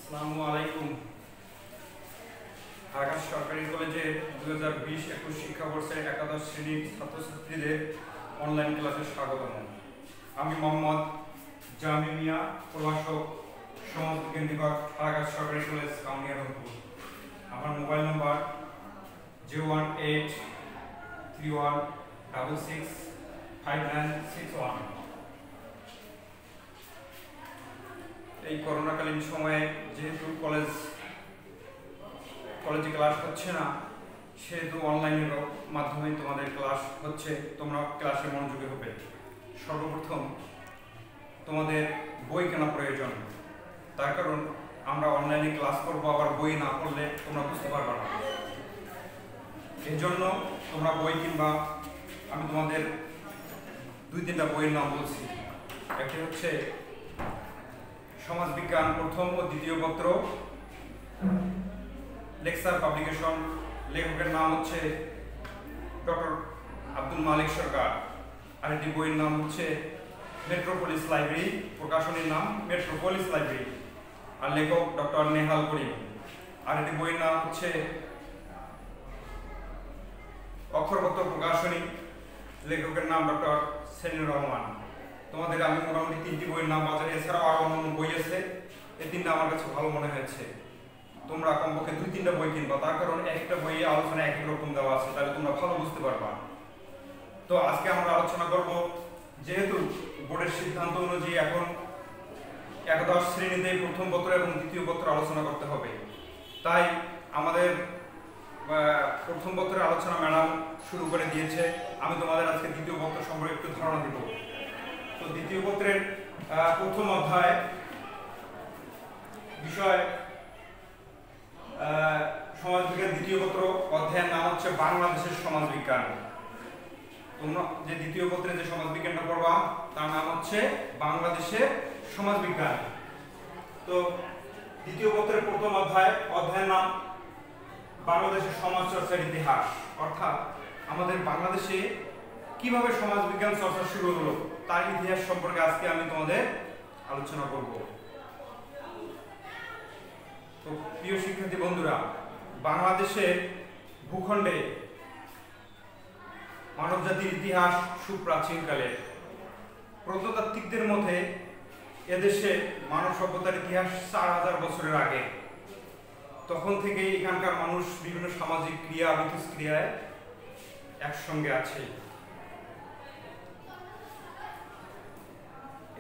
আসসালামু আলাইকুম। ঢাকা সরকারি কলেজে 2020-21 শিক্ষাবর্ষের একাদশ শ্রেণীর ছাত্রছাত্রীদের অনলাইন ক্লাসে স্বাগতম। আমি মোহাম্মদ জামি মিয়া, প্রভাষক, সমাজ বিজ্ঞান বিভাগ, ঢাকা সরকারি কলেজ, কাউনিয়া রংপুর। আমার মোবাইল নম্বর 01831665961। এই করোনাকালীন সময়ে যেহেতু কলেজে ক্লাস হচ্ছে না, সেহেতু অনলাইনের মাধ্যমে তোমাদের ক্লাস হচ্ছে। তোমরা ক্লাসে মনোযোগী হবে। সর্বপ্রথম তোমাদের বই কেনা প্রয়োজন, তার কারণ আমরা অনলাইনে ক্লাস করবো, আবার বই না পড়লে তোমরা বুঝতে পারবে না। এর জন্য তোমরা বই কিনবা। আমি তোমাদের 2-3টা বইয়ের নাম বলছি। একটি হচ্ছে সমাজবিজ্ঞান প্রথম ও দ্বিতীয় পত্র, লেকচার পাবলিকেশন, লেখকের নাম হচ্ছে ডক্টর আব্দুল মালিক সরকার। আরেকটি বইয়ের নাম হচ্ছে মেট্রোপলিস লাইব্রেরি, প্রকাশনীর নাম মেট্রোপলিস লাইব্রেরি, আর লেখক ডক্টর নেহাল করিম। আরেকটি বইয়ের নাম হচ্ছে অক্ষরপত্র প্রকাশনী, লেখকের নাম ডক্টর সেলিনুর রহমান। তোমাদের আমি মোটামুটি 3টি বইয়ের নাম বাজারে, এছাড়াও আরো অন্যান্য বই আছে। এই 3টা আমার কাছে ভালো মনে হয়েছে। তোমরা কমপক্ষে 2-3টা বই কিনবা, তার কারণ একটা বইয়ে আলোচনা এক এক রকম দেওয়া আছে, তাহলে তোমরা ভালো বুঝতে পারবা। তো আজকে আমরা আলোচনা করব, যেহেতু বোর্ডের সিদ্ধান্ত অনুযায়ী এখন একাদশ শ্রেণীতে প্রথম পত্র এবং দ্বিতীয় পত্র আলোচনা করতে হবে, তাই আমাদের প্রথম পত্রের আলোচনা ম্যাডাম শুরু করে দিয়েছে। আমি তোমাদের আজকে দ্বিতীয় পত্র সম্পর্কে একটু ধারণা দেব। তো দ্বিতীয় পত্রের প্রথম অধ্যায় বিষয় সমাজবিজ্ঞান, দ্বিতীয় পত্র অধ্যায়ের নাম হচ্ছে বাংলাদেশের সমাজবিজ্ঞান। তোমরা যে দ্বিতীয় পত্রে যে সমাজবিজ্ঞানটা পড়বা তার নাম হচ্ছে বাংলাদেশের সমাজবিজ্ঞান। তো দ্বিতীয় পত্রের প্রথম অধ্যায়ের নাম বাংলাদেশের সমাজ চর্চার ইতিহাস, অর্থাৎ আমাদের বাংলাদেশে কিভাবে সমাজবিজ্ঞান চর্চা শুরু হলো তার ইতিহাস সম্পর্কে আজকে আমি তোমাদের আলোচনা করব। তো প্রিয় শিক্ষার্থী বন্ধুরা, বাংলাদেশের ভূখণ্ডে মানবজাতির ইতিহাস সুপ্রাচীনকালে। প্রত্নতাত্ত্বিকদের মধ্যে এদেশে মানব সভ্যতার ইতিহাস 4000 বছরের আগে। তখন থেকে এখানকার মানুষ বিভিন্ন সামাজিক ক্রিয়া মিথস্ক্রিয়ায় একসঙ্গে আছে।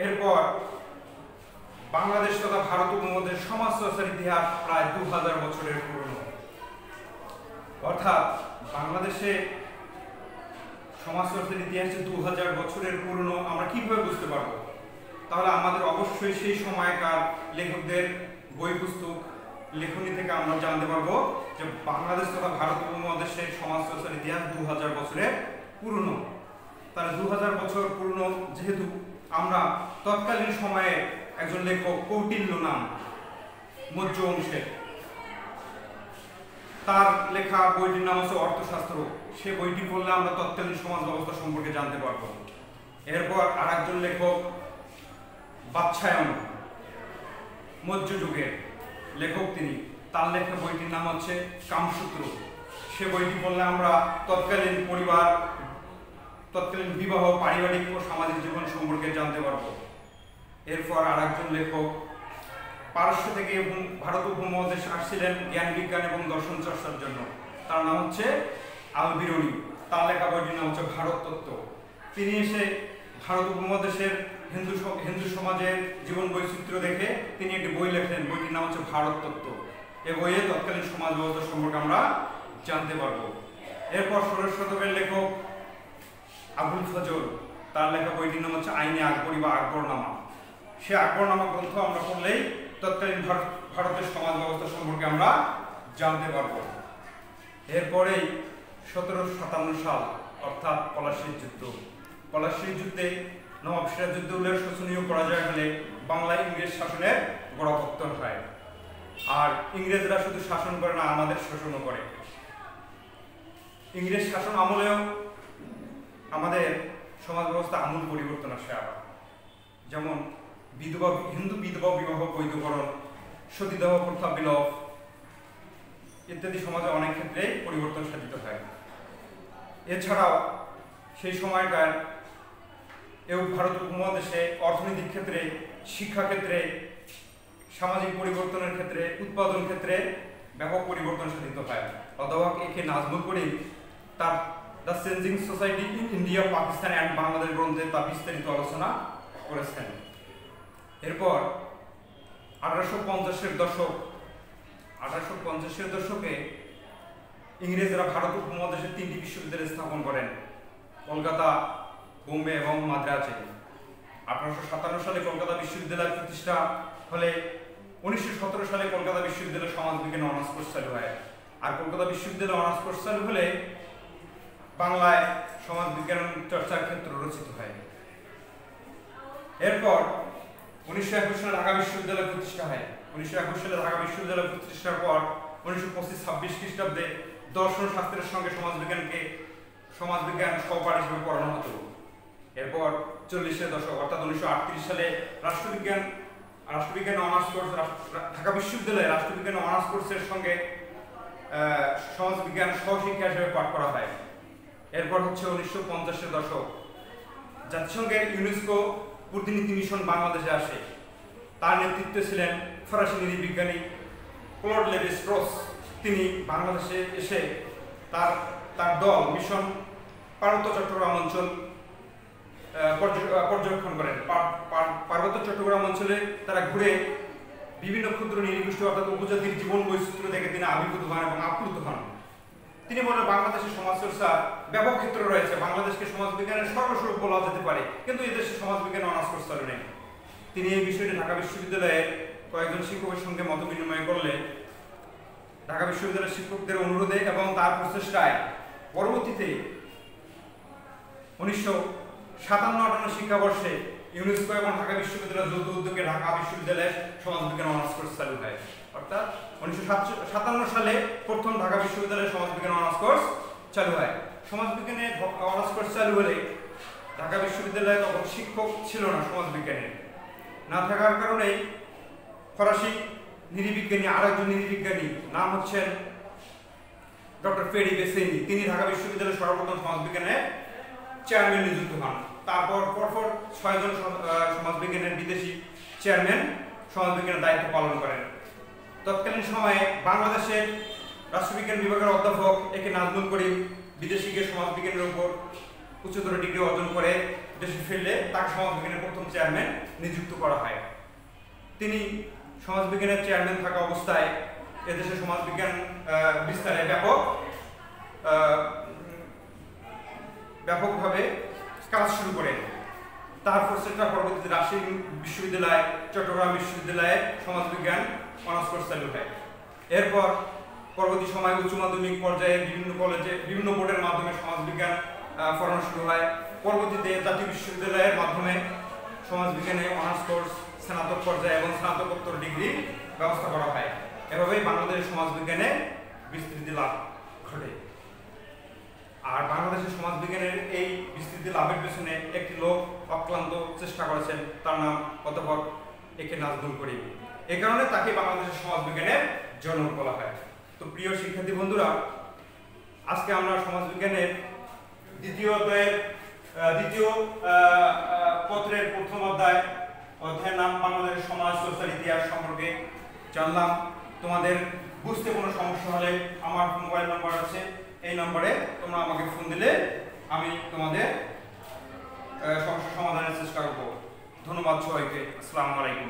এরপর বাংলাদেশ তথা ভারত উপমহাদেশের সমাজ চর্চার ইতিহাস প্রায় 2000 বছরের পুরনো। অর্থাৎ বাংলাদেশে সমাজ চর্চার ইতিহাস 2000 বছরের পুরনো। আমরা কিভাবে বুঝতে পারবো? তাহলে আমাদের অবশ্যই সেই সময়কার লেখকদের বই পুস্তক লেখনী থেকে আমরা জানতে পারবো যে বাংলাদেশ তথা ভারত উপমহাদেশের সমাজ চর্চার ইতিহাস 2000 বছরের পুরনো। তাহলে 2000 বছর পুরনো যেহেতু, আমরা তৎকালীন সময়ে একজন লেখক কৌটিল্য নাম, মৌর্য বংশের, তার লেখা বইটির নাম হচ্ছে অর্থশাস্ত্র। সে বইটি পড়লে আমরা তৎকালীন সমাজ ব্যবস্থা সম্পর্কে জানতে পারবো। এরপর আর একজন লেখক বাৎসায়ন, মৌর্য যুগের লেখক তিনি, তার লেখা বইটির নাম হচ্ছে কামসূত্র। সে বইটি পড়লে আমরা তৎকালীন পরিবার, তৎকালীন বিবাহ, পারিবারিক ও সামাজিক জীবন সম্পর্কে জানতে পারবো। এরপর আর একজন লেখক পারস্য থেকে এবং ভারত উপমহাদেশে আসছিলেন জ্ঞান বিজ্ঞান এবং দর্শন চর্চার জন্য, তার নাম হচ্ছে আল বিরুনি। তার লেখা বইটির নাম হচ্ছে ভারত তত্ত্ব। তিনি এসে ভারত উপমহাদেশের হিন্দু সমাজের জীবন বৈচিত্র্য দেখে তিনি একটি বই লেখেন, বইটির নাম হচ্ছে ভারত তত্ত্ব। এই বইয়ে তৎকালীন সমাজ ব্যবস্থা সম্পর্কে আমরা জানতে পারবো। এরপর 16শ শতকের লেখক আবুল ফজল, তার লেখা বইটির নাম হচ্ছে আইনে আকবরী বা আকবরনামা। সে আকবরনামা গ্রন্থ আমরা পড়লেই তৎকালীন ভারতের সমাজ ব্যবস্থা সম্পর্কে আমরা জানতে পারবো। এরপরেই 1757 সাল, অর্থাৎ পলাশীর যুদ্ধ। পলাশীর যুদ্ধে নবাব সিরাজউদ্দৌলার শোচনীয় পরাজয় হলে বাংলায় ইংরেজ শাসনের গোড়াপত্তন হয়। আর ইংরেজরা শুধু শাসন করে না, আমাদের শোষণও করে। ইংরেজ শাসন আমলেও আমাদের সমাজ ব্যবস্থা আমূল পরিবর্তন আসে। আবার যেমন হিন্দু বিধবা বিবাহ বৈধকরণ, সতীদাহ প্রথা বিলোপ ইত্যাদি সমাজে অনেক ক্ষেত্রে পরিবর্তন সাধিত হয়। এছাড়াও সেই সময়কার ভারত উপমহাদেশে অর্থনৈতিক ক্ষেত্রে, শিক্ষা ক্ষেত্রে, সামাজিক পরিবর্তনের ক্ষেত্রে, উৎপাদন ক্ষেত্রে ব্যাপক পরিবর্তন সাধিত হয়। অধ্যাপক একে নাজমুল করিম তার the changing society in India, Pakistan and Bangladesh গ্রন্থে তা বিস্তারিত আলোচনা করেছেন। এরপর 1850-এর দশকে ইংরেজরা ভারত উপমহাদেশে 3টি বিশ্ববিদ্যালয় স্থাপন করেন, কলকাতা, বোম্বে এবং মাদ্রাজে। 1857 সালে কলকাতা বিশ্ববিদ্যালয় প্রতিষ্ঠা হলে 1917 সালে কলকাতা বিশ্ববিদ্যালয় সমাজবিজ্ঞান অনার্স কোর্স চালু হয়। আর কলকাতা বিশ্ববিদ্যালয় অনার্স কোর্স চালু হলে বাংলায় সমাজবিজ্ঞান চর্চার ক্ষেত্র রচিত হয়। এরপর 1921 সালে ঢাকা বিশ্ববিদ্যালয় প্রতিষ্ঠা হয়। 1921 সালে ঢাকা বিশ্ববিদ্যালয় প্রতিষ্ঠার পর 1925-26 খ্রিস্টাব্দে দর্শন শাস্ত্রের সঙ্গে সমাজবিজ্ঞান সহপাঠী হিসেবে পড়ানো হতো। এরপর 40-এর দশক অর্থাৎ 1938 সালে রাষ্ট্রবিজ্ঞান অনার্স কোর্স ঢাকা বিশ্ববিদ্যালয়ে রাষ্ট্রবিজ্ঞান অনার্স কোর্সের সঙ্গে সমাজবিজ্ঞান সহশিক্ষা হিসেবে পাঠ করা হয়। এরপর হচ্ছে 1950-এর দশক, জাতিসংঘের ইউনেস্কো প্রতিনিধি মিশন বাংলাদেশে আসে। তার নেতৃত্বে ছিলেন ফরাসি নৃবিজ্ঞানী ক্লড লেভি-স্ট্রস। তিনি বাংলাদেশে এসে তার দল মিশন পার্বত্য চট্টগ্রাম অঞ্চল পর্যবেক্ষণ করেন। পার্বত্য চট্টগ্রাম অঞ্চলে তারা ঘুরে বিভিন্ন ক্ষুদ্র নৃগোষ্ঠী অর্থাৎ উপজাতির জীবন বৈচিত্র্য দেখে তিনি আবির্ভূত হন এবং আপ্লুত হন। তিনি বলেন, বাংলাদেশের সমাজচর্চা ব্যাপক ক্ষেত্র রয়েছে, বাংলাদেশকে সমাজবিজ্ঞানের সর্বস্বরূপ বলা যেতে পারে, কিন্তু এদেশে সমাজবিজ্ঞান অনার্স কোর্স চালু নেই। তিনি এই বিষয়টি ঢাকা বিশ্ববিদ্যালয়ে কয়েকজন শিক্ষকের সঙ্গে মত বিনিময় করলে ঢাকা বিশ্ববিদ্যালয়ের শিক্ষকদের অনুরোধে এবং তার প্রচেষ্টায় পরবর্তীতে 1957-58 শিক্ষাবর্ষে ইউনেস্কো এবং ঢাকা বিশ্ববিদ্যালয়ের যৌথ উদ্যোগে ঢাকা বিশ্ববিদ্যালয়ের সমাজবিজ্ঞান অনার্স কোর্স চালু হয়। অর্থাৎ 1957 সালে প্রথম ঢাকা বিশ্ববিদ্যালয়ের সমাজবিজ্ঞান অনার্স কোর্স চালু হয়। সমাজবিজ্ঞানের অনার্স কোর্স চালু হলে ঢাকা বিশ্ববিদ্যালয়ে তখন শিক্ষক ছিল না সমাজবিজ্ঞানের, না থাকার কারণে ফরাসি নৃবিজ্ঞানী আরেকজন নৃবিজ্ঞানী নাম হচ্ছেন ডক্টর ফেরি বেসেনি, তিনি ঢাকা বিশ্ববিদ্যালয়ের সর্বপ্রথম সমাজবিজ্ঞানের চেয়ারম্যান নিযুক্ত হন। তারপর পরপর 6 জন সমাজবিজ্ঞানের বিদেশি চেয়ারম্যান সমাজবিজ্ঞানের দায়িত্ব পালন করেন। তৎকালীন সময়ে বাংলাদেশের রাষ্ট্রবিজ্ঞান বিভাগের অধ্যাপক একে নাজমুল করিম বিদেশি গিয়ে সমাজবিজ্ঞানের উপর উচ্চতর ডিগ্রি অর্জন করে দেশে ফিরলে তাকে সমাজবিজ্ঞানের প্রথম চেয়ারম্যান নিযুক্ত করা হয়। তিনি সমাজবিজ্ঞানের চেয়ারম্যান থাকা অবস্থায় এদেশে সমাজবিজ্ঞান বিস্তারে ব্যাপকভাবে কাজ শুরু করেন। তার প্রচেষ্টা পরবর্তীতে রাজশাহী বিশ্ববিদ্যালয়, চট্টগ্রাম বিশ্ববিদ্যালয়ে সমাজবিজ্ঞান অনার্স কোর্স চালু হয়। এরপর পরবর্তী সময়ে উচ্চ মাধ্যমিক পর্যায়ে বিভিন্ন কলেজে বিভিন্ন বোর্ডের মাধ্যমে সমাজবিজ্ঞান পড়ানো শুরু হয়। পরবর্তীতে জাতীয় বিশ্ববিদ্যালয়ের মাধ্যমে সমাজবিজ্ঞানে অনার্স কোর্স, স্নাতক পর্যায়ে এবং স্নাতকোত্তর ডিগ্রি ব্যবস্থা করা হয়। এভাবেই বাংলাদেশের সমাজবিজ্ঞানে বিস্তৃতি লাভ ঘটে। আর বাংলাদেশের সমাজবিজ্ঞানের এই বিস্তৃতি লাভের পেছনে একটি লোক অক্লান্ত চেষ্টা করেছেন, তার নাম অধ্যাপক একে নাজমুল করিম। এই কারণে তাকে বাংলাদেশের সমাজবিজ্ঞানের জনক বলা হয়। তো প্রিয় শিক্ষার্থী বন্ধুরা, আজকে আমরা সমাজবিজ্ঞানের দ্বিতীয় পত্রের প্রথম অধ্যায়ের নাম বাংলাদেশের সমাজ চর্চার ইতিহাস সম্পর্কে জানলাম। তোমাদের বুঝতে কোনো সমস্যা হলে আমার মোবাইল নাম্বার আছে, এই নম্বরে তোমরা আমাকে ফোন দিলে আমি তোমাদের সমস্যা সমাধানের চেষ্টা করব। ধন্যবাদ সবাইকে। আসসালামু আলাইকুম।